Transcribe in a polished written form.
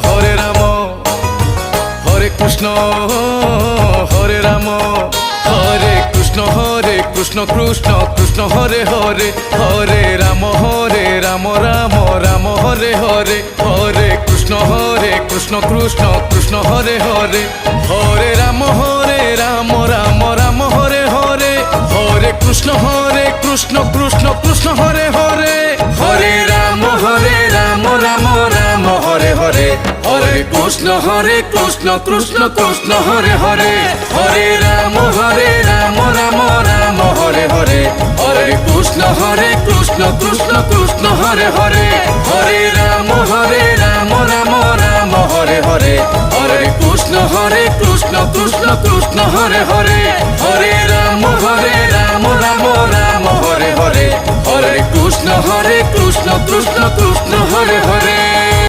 Hare Ram Hare Krishna Hare Ram Hare Krishna Krishna Krishna Hare Hare Hare Ram Ram Ram Hare Hare Hare Krishna Krishna Krishna Hare Hare Hare Ram Ram Ram Hare Hare Hare Krishna Krishna Krishna Hare Hare Hare Ram Ram Ram Hare Hare Hare Krishna Krishna Krishna Hare Hare Hare Ram Ram Ram Hare Hare Hare Krishna Krishna Krishna Hare Hare Hare Ram Ram Ram Hare Hare Hare Krishna Krishna Krishna Hare Hare Hare Ram Ram Ram Hare Hare Hare Krishna Krishna Krishna Hare Hare.